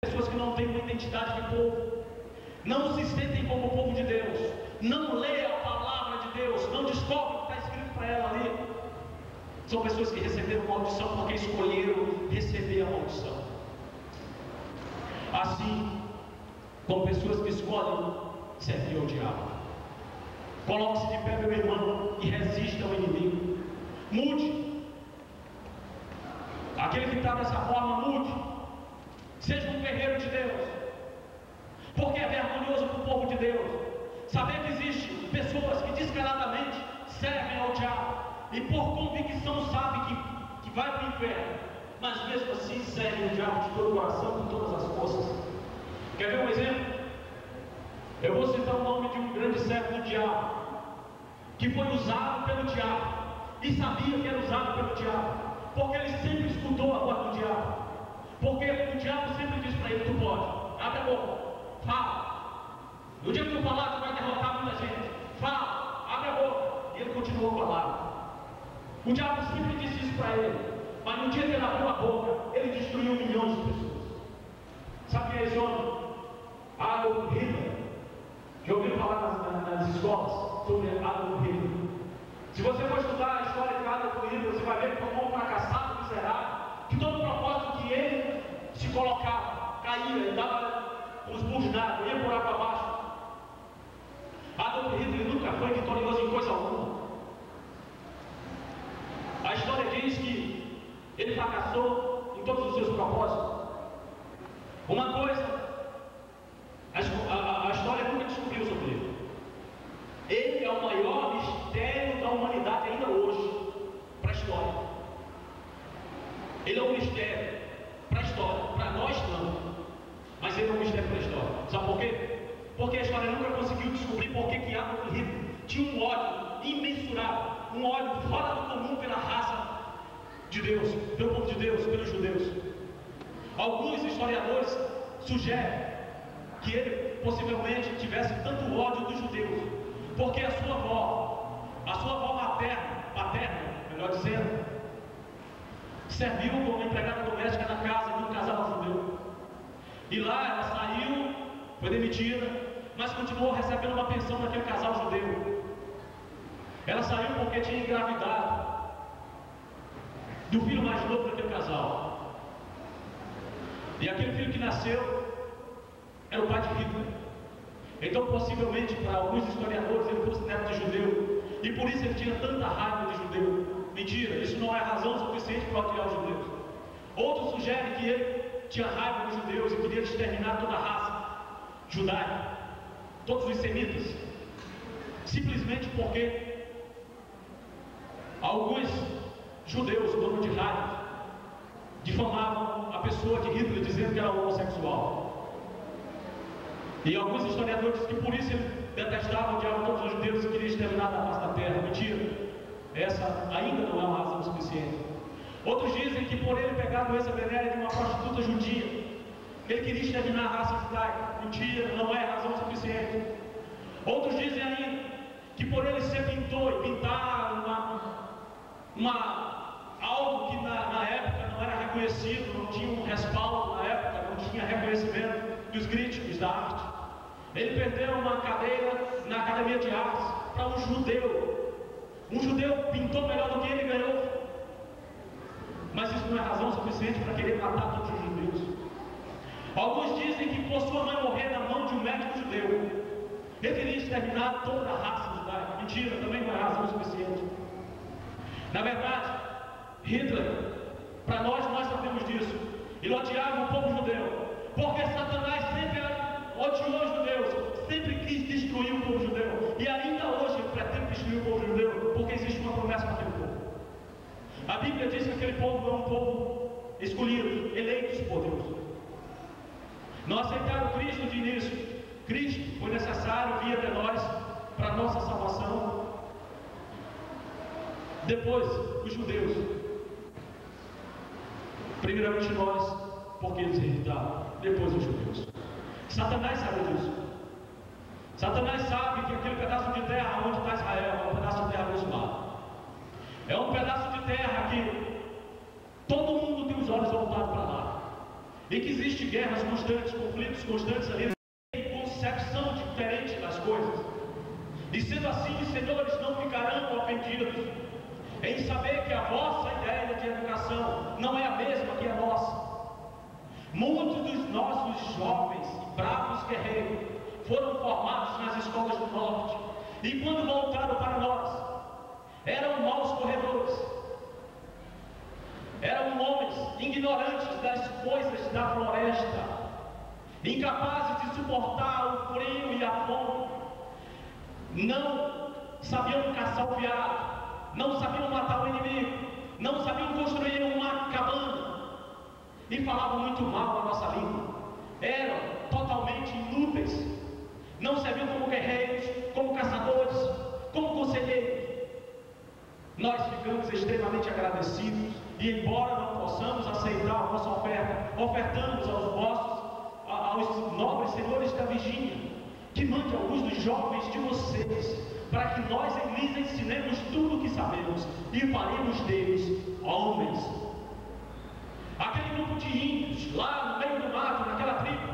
pessoas que não têm uma identidade de povo, não se sentem como o povo de Deus, não lê a palavra de Deus, não descobre o que está escrito para ela ali. São pessoas que receberam maldição porque escolheram receber a maldição. Assim como pessoas que escolhem servir ao diabo. Coloque-se de pé, meu irmão, e resista ao inimigo. Mude. Aquele que está dessa forma, mude. Seja um guerreiro de Deus. Porque é vergonhoso para o povo de Deus saber que existem pessoas que descaradamente servem ao diabo e por convicção sabem que vai para o inferno, mas mesmo assim servem o diabo de todo o coração, com todas as forças. Quer ver um exemplo? Eu vou citar o nome de um grande servo do diabo, que foi usado pelo diabo e sabia que era usado pelo diabo, porque ele sempre escutou a voz do diabo, porque o diabo sempre diz para ele: tu pode, abre a boca, fala. No dia que tu falar, tu vai derrotar muita gente. Fala, abre a boca. E ele continuou a falar. O diabo sempre disse isso para ele, mas no dia que ele abriu a boca, ele destruiu milhões de pessoas. Sabe quem é esse homem? Adolf Hitler. Já ouviram falar nas escolas sobre Adolf Hitler? Se você for estudar a história de Adolf Hitler, você vai ver que foi um fracassado, miserável, que todo propósito que ele se colocava, caía, ele dava os burros d'água, ia por água abaixo. Adolf Hitler nunca foi vitorioso em coisa alguma. A história diz que ele fracassou em todos os seus propósitos. Uma coisa, a história nunca descobriu sobre ele. Ele é o maior mistério da humanidade ainda hoje, para a história. Ele é um mistério para a história, para nós não. Mas ele é um mistério para a história. Sabe por quê? Porque a história nunca conseguiu descobrir por que Adolf Hitler tinha um ódio imensurável, um ódio fora do comum pela raça de Deus, pelo povo de Deus, pelos judeus. Alguns historiadores sugerem que ele possivelmente tivesse tanto ódio dos judeus, porque a sua avó paterna, melhor dizendo, serviu como empregada doméstica na casa de um casal judeu. E lá ela saiu, foi demitida, mas continuou recebendo uma pensão daquele casal judeu. Ela saiu porque tinha engravidado do filho mais novo daquele casal. E aquele filho que nasceu era o pai de Hitler. Então, possivelmente, para alguns historiadores, ele fosse neto de judeu, e por isso ele tinha tanta raiva de judeu. Mentira, isso não é razão suficiente para odiar os judeus. Outros sugerem que ele tinha raiva dos judeus e queria exterminar toda a raça judaica, todos os semitas, simplesmente porque alguns judeus, donos de raiva, difamavam a pessoa de Hitler, dizendo que era homossexual. E alguns historiadores dizem que por isso ele detestava, odiava todos os judeus e queria exterminar da face da terra. Mentira, essa ainda não é uma razão suficiente. Outros dizem que por ele pegar a doença venérea de uma prostituta judia, ele queria exterminar a raça judaica. Mentira, não é razão suficiente. Outros dizem ainda que por ele ser pintor e pintar algo que na época não era reconhecido, não tinha um respaldo na época, não tinha reconhecimento dos críticos da arte. Ele perdeu uma cadeira na Academia de Artes para um judeu. Um judeu pintou melhor do que ele ganhou. Mas isso não é razão suficiente para querer matar todos os judeus. Alguns dizem que por sua mãe morrer na mão de um médico judeu, ele queria exterminar toda a raça judaica. Mentira, também não é razão suficiente. Na verdade, Hitler, para nós sabemos disso, ele odiava o povo judeu, porque Satanás sempre odiou os judeus, sempre quis destruir o povo judeu, e ainda hoje ele pretende destruir o povo judeu, porque existe uma promessa para aquele povo. A Bíblia diz que aquele povo é um povo escolhido, eleitos por Deus. Não aceitaram Cristo de início. Cristo foi necessário vir até nós para a nossa salvação. Depois, os judeus. Primeiramente nós, porque eles rejeitaram. Depois os judeus. Satanás sabe disso. Satanás sabe que aquele pedaço de terra onde está Israel é um pedaço de terra abençoado. É um pedaço de terra que todo mundo tem os olhos voltados para lá. e que existem guerras constantes, conflitos constantes ali, tem concepção diferente das coisas. E sendo assim, os senhores não ficarão ofendidos em saber que a vossa ideia de educação não é a mesma que a nossa. Muitos dos nossos jovens e bravos guerreiros foram formados nas escolas do norte, e quando voltaram para nós, eram maus corredores, eram homens ignorantes das coisas da floresta, incapazes de suportar o frio e a fome, não sabiam caçar o veado, não sabiam matar o inimigo, não sabiam construir uma cabana, e falavam muito mal a nossa língua, eram totalmente inúteis, não serviam como guerreiros, como caçadores, como conselheiros. Nós ficamos extremamente agradecidos, e embora não possamos aceitar a vossa oferta, ofertamos aos nobres senhores da Virgínia, que mande alguns dos jovens de vocês, para que nós lhes ensinemos tudo o que sabemos, e faremos deles homens. Aquele grupo de índios, lá no meio do mato, naquela tribo,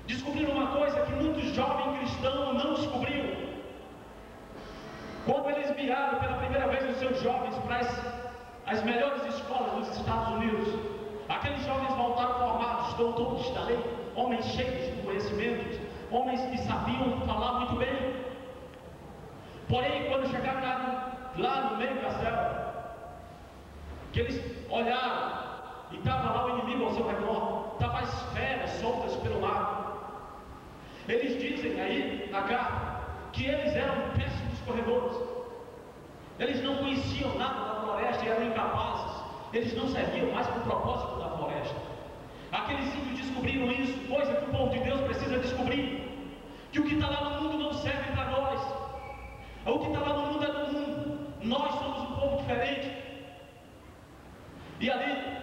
descobriram uma coisa que muitos jovens cristãos não descobriram. Quando eles enviaram pela primeira vez os seus jovens para as melhores escolas dos Estados Unidos, aqueles jovens voltaram formados, doutores da lei, homens cheios de conhecimentos, homens que sabiam falar muito bem. Porém, quando chegaram lá no meio da selva, que eles olharam e estava lá o inimigo ao seu redor, estavam as feras soltas pelo mar. Eles dizem aí na carta que eles eram péssimos corredores, eles não conheciam nada da floresta e eram incapazes, eles não serviam mais para o propósito da floresta. Aqueles índios descobriram isso, coisa que o povo de Deus precisa descobrir, que o que está lá no mundo não serve para nós, o que está lá no mundo é do mundo, nós somos um povo diferente. E ali,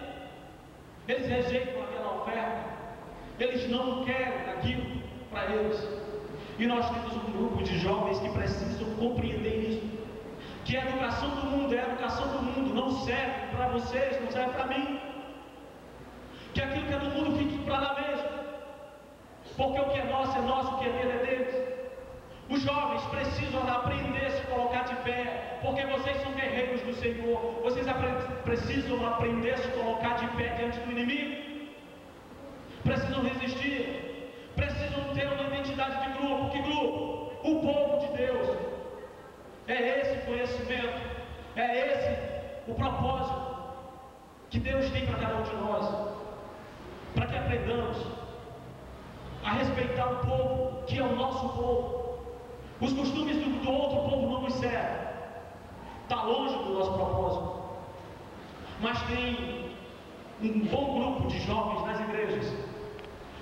eles rejeitam aquela oferta, eles não querem aquilo para eles. E nós temos um grupo de jovens que precisam compreender isso, que a educação do mundo é a educação do mundo, não serve para vocês, não serve para mim. Que aquilo que é do mundo fique para lá mesmo, porque o que é nosso, o que é dele é deles. Os jovens precisam aprender a se colocar de pé, porque vocês são guerreiros do Senhor. Vocês precisam aprender a se colocar de pé diante do inimigo. Precisam resistir. Precisam ter uma identidade de grupo. Que grupo? O povo de Deus. É esse conhecimento, é esse o propósito que Deus tem para cada um de nós, para que aprendamos a respeitar o povo que é o nosso povo. Os costumes do outro povo não nos servem, está longe do nosso propósito. Mas tem um bom grupo de jovens nas igrejas.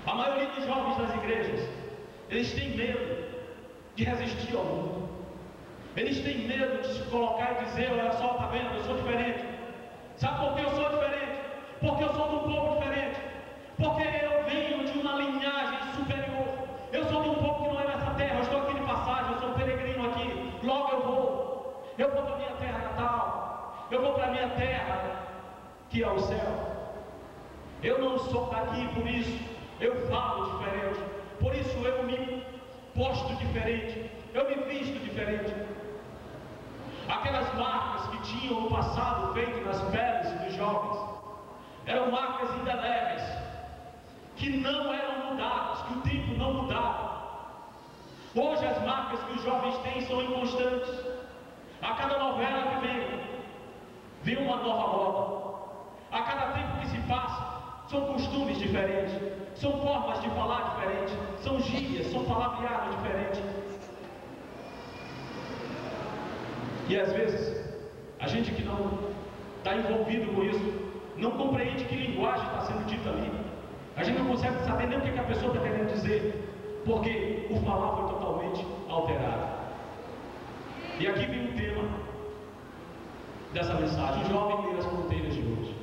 A maioria dos jovens das igrejas, eles têm medo de resistir ao mundo. Eles têm medo de se colocar e dizer: olha só, está vendo, eu sou diferente. Sabe por que eu sou diferente? Porque eu sou de um povo diferente. Porque eu venho de uma linhagem superior. Eu sou de um povo que não é nessa terra. Eu estou aqui de passagem, eu sou um peregrino aqui. Logo eu vou para a minha terra natal. Eu vou para a minha terra, que é o céu. Eu não sou daqui, por isso eu falo diferente. Por isso eu me posto diferente. Eu me visto diferente. Aquelas marcas que tinham no passado feito nas peles dos jovens eram marcas indeléveis, que não eram mudadas, que o tempo não mudava. Hoje as marcas que os jovens têm são inconstantes. A cada novela que vem uma nova moda. A cada tempo que se passa, são costumes diferentes, são formas de falar diferentes, são gírias, são palavreados diferentes. E às vezes, a gente que não está envolvido com isso, não compreende que linguagem está sendo dita ali. A gente não consegue saber nem o que a pessoa está querendo dizer, porque o falar foi totalmente alterado. E aqui vem o tema dessa mensagem: o jovem lê as fronteiras de hoje.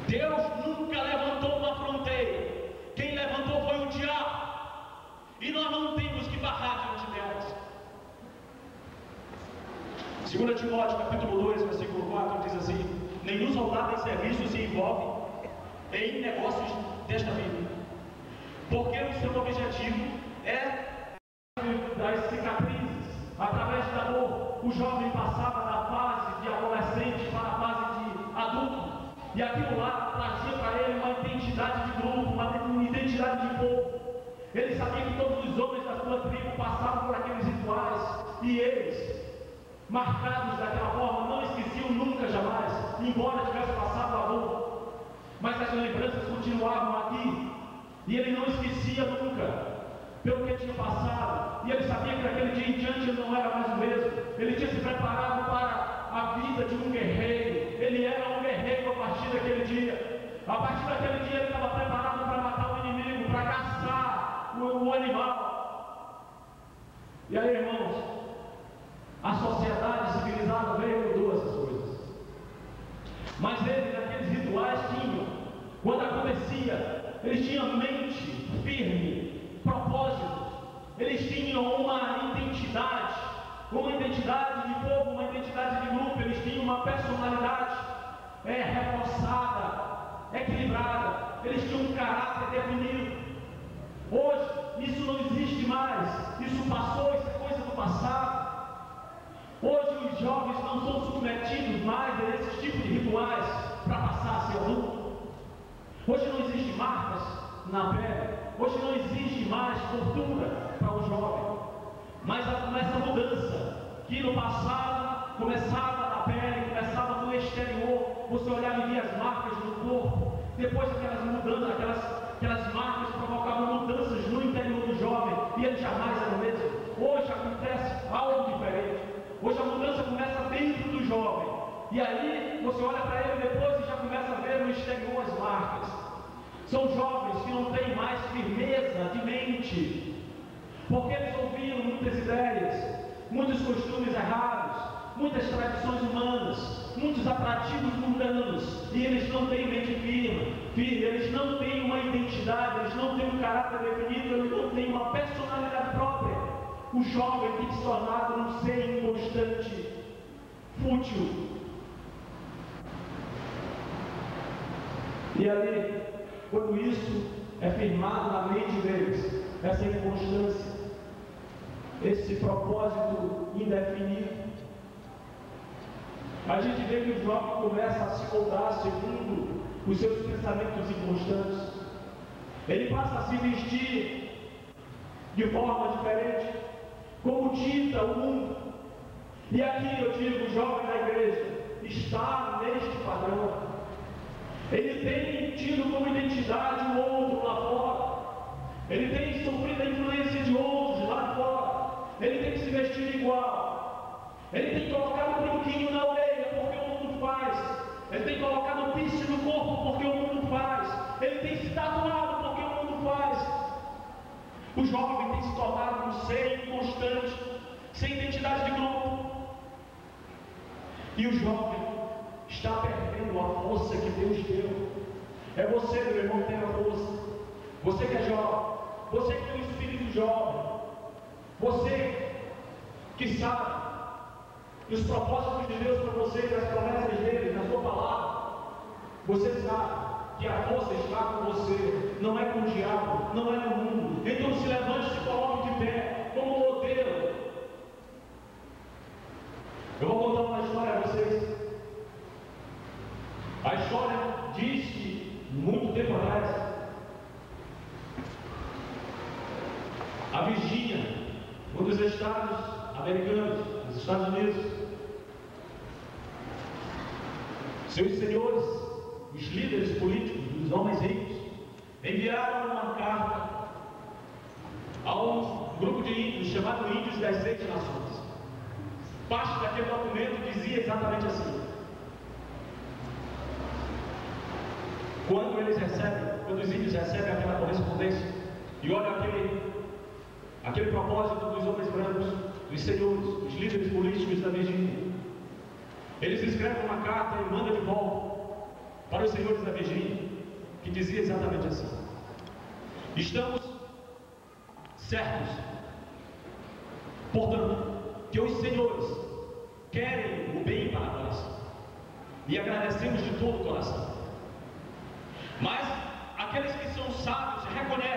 Deus nunca levantou uma fronteira, quem levantou foi o diabo, e nós não temos que barrar diante delas. 2 Timóteo capítulo 2, versículo 4 diz assim: nenhum soldado em serviço se envolve em negócios desta vida. Porque o seu objetivo é das cicatrizes, através da dor. O jovem passava da fase de adolescente para a fase de adulto, e aquilo lá trazia para ele uma identidade de grupo, uma identidade de povo. Ele sabia que todos os homens da sua tribo passavam por aqueles rituais, e eles, marcados daquela forma, não esqueciam nunca, jamais, embora tivesse passado a dor. Mas as lembranças continuavam aqui, e ele não esquecia nunca pelo que tinha passado, e ele sabia que daquele dia em diante ele não era mais o mesmo. Ele tinha se preparado para a vida de um guerreiro. Ele era um guerreiro a partir daquele dia. A partir daquele dia ele estava preparado para matar o inimigo, para caçar o animal. E aí, irmãos, a sociedade civilizada veio e mudou essas coisas. Mas eles, naqueles rituais, tinham, quando acontecia, eles tinham mente firme, propósitos. Eles tinham uma identidade de povo, uma identidade de grupo. Eles tinham uma personalidade reforçada, equilibrada. Eles tinham um caráter definido. Hoje, isso não existe mais. Isso passou, isso é coisa do passado. Hoje, os jovens não são submetidos mais a esses tipos de rituais para passar a ser adulto. Hoje não existe marcas na pele. Hoje não existe mais tortura para o jovem. Mas essa mudança, que no passado começava na pele, começava no exterior, você olhava e via as marcas no corpo. Depois aquelas mudanças, aquelas marcas provocavam mudanças no interior do jovem, e ele jamais era o mesmo. Hoje acontece algo diferente. Hoje a mudança começa dentro do jovem, e aí você olha para ele depois e já começa a ver no exterior as marcas. São jovens que não têm mais firmeza de mente, porque eles ouviram muitas ideias, muitos costumes errados, muitas tradições humanas, muitos atrativos mundanos, e eles não têm mente firme, eles não têm uma identidade, eles não têm um caráter definido, eles não têm uma personalidade própria. O jovem tem se tornado um ser inconstante, fútil. E ali, quando isso é firmado na mente deles, essa inconstância, esse propósito indefinido, a gente vê que o jovem começa a se moldar segundo os seus pensamentos inconstantes. Ele passa a se vestir de forma diferente, como dita o mundo. E aqui eu digo, o jovem da igreja está neste padrão. Ele tem tido como identidade o outro lá fora. Ele tem sofrido a influência de outros lá fora. Ele tem que se vestir igual. Ele tem colocado um brinquinho na orelha porque o mundo faz. Ele tem colocado um piercing no corpo porque o mundo faz. Ele tem se tatuado porque o mundo faz. O jovem tem se tornado um ser inconstante, sem identidade de grupo. E o jovem está perdendo a força que Deus deu. É você, meu irmão, que tem a força. Você que é jovem, você que tem um espírito jovem, você que sabe os propósitos de Deus para você, as promessas dele, na sua palavra. Você sabe que a força está com você, não é com o diabo, não é no mundo. Então se levante e se coloque de pé, como modelo. Eu vou contar uma história a vocês. A história diz que, muito tempo atrás, a Virgínia, um dos estados americanos, dos Estados Unidos, seus senhores, os líderes políticos, os homens ricos, enviaram uma carta a um grupo de índios chamado Índios das 7 Nações. Parte daquele documento dizia exatamente assim: quando os índios recebem aquela correspondência e olham aquele propósito dos homens brancos, dos senhores, dos líderes políticos da Virgínia, eles escrevem uma carta e mandam de volta para os senhores da Virgínia, que dizia exatamente assim: estamos certos, portanto, que os senhores querem o bem para nós, e agradecemos de todo o coração. Mas aqueles que são sábios reconhecem